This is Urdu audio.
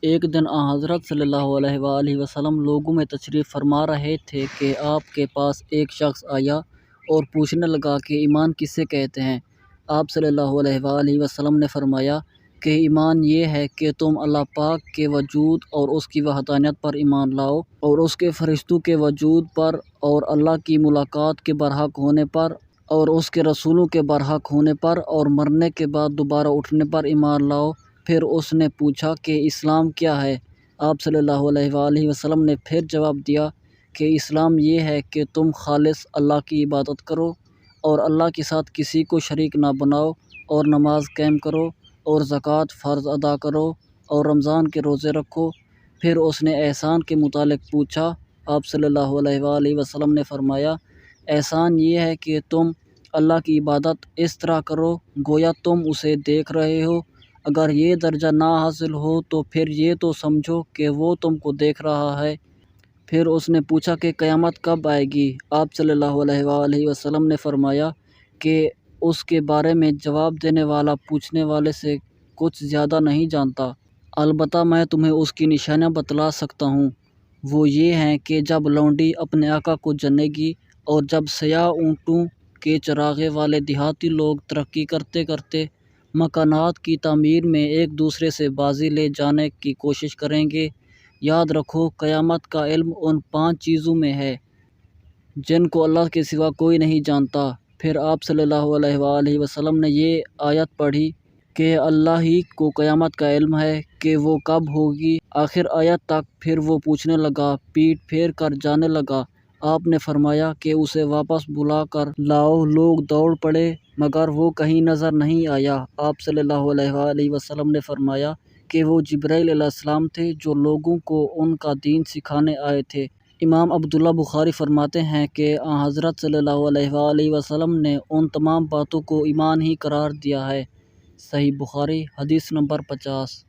ایک دن حضرت صلی اللہ علیہ وآلہ وسلم لوگوں میں تشریف فرما رہے تھے کہ آپ کے پاس ایک شخص آیا اور پوچھنے لگا کہ ایمان کسے کہتے ہیں؟ آپ صلی اللہ علیہ وآلہ وسلم نے فرمایا کہ ایمان یہ ہے کہ تم اللہ پاک کے وجود اور اس کی وحدانیت پر ایمان لاؤ، اور اس کے فرشتوں کے وجود پر، اور اللہ کی ملاقات کے برحق ہونے پر، اور اس کے رسولوں کے برحق ہونے پر، اور مرنے کے بعد دوبارہ اٹھنے پر ایمان لاؤ۔ پھر اس نے پوچھا کہ اسلام کیا ہے؟ آپ صلی اللہ علیہ وآلہ وسلم نے پھر جواب دیا کہ اسلام یہ ہے کہ تم خالص اللہ کی عبادت کرو اور اللہ کے ساتھ کسی کو شریک نہ بناؤ، اور نماز قائم کرو، اور زکوٰۃ فرض ادا کرو، اور رمضان کے روزے رکھو۔ پھر اس نے احسان کے متعلق پوچھا۔ آپ صلی اللہ علیہ وآلہ وسلم نے فرمایا، احسان یہ ہے کہ تم اللہ کی عبادت اس طرح کرو گویا تم اسے دیکھ رہے ہو۔ اگر یہ درجہ نہ حاصل ہو تو پھر یہ تو سمجھو کہ وہ تم کو دیکھ رہا ہے۔ پھر اس نے پوچھا کہ قیامت کب آئے گی؟ آپ صلی اللہ علیہ وآلہ وسلم نے فرمایا کہ اس کے بارے میں جواب دینے والا پوچھنے والے سے کچھ زیادہ نہیں جانتا، البتہ میں تمہیں اس کی نشانیاں بتلا سکتا ہوں۔ وہ یہ ہیں کہ جب لونڈی اپنے آقا کو جنے گی، اور جب سیاہ اونٹوں کے چراغے والے دیہاتی لوگ ترقی کرتے کرتے مکانات کی تعمیر میں ایک دوسرے سے بازی لے جانے کی کوشش کریں گے۔ یاد رکھو، قیامت کا علم ان 5 چیزوں میں ہے جن کو اللہ کے سوا کوئی نہیں جانتا۔ پھر آپ صلی اللہ علیہ وآلہ وسلم نے یہ آیت پڑھی کہ اللہ ہی کو قیامت کا علم ہے کہ وہ کب ہوگی، آخر آیت تک۔ پھر وہ پوچھنے لگا، پیٹ پھیر کر جانے لگا۔ آپ نے فرمایا کہ اسے واپس بلا کر لاؤ۔ لوگ دوڑ پڑے مگر وہ کہیں نظر نہیں آیا۔ آپ صلی اللہ علیہ وآلہ وسلم نے فرمایا کہ وہ جبرائیل علیہ السلام تھے جو لوگوں کو ان کا دین سکھانے آئے تھے۔ امام عبداللہ بخاری فرماتے ہیں کہ حضرت صلی اللہ علیہ وآلہ وسلم نے ان تمام باتوں کو ایمان ہی قرار دیا ہے۔ صحیح بخاری، حدیث نمبر 50۔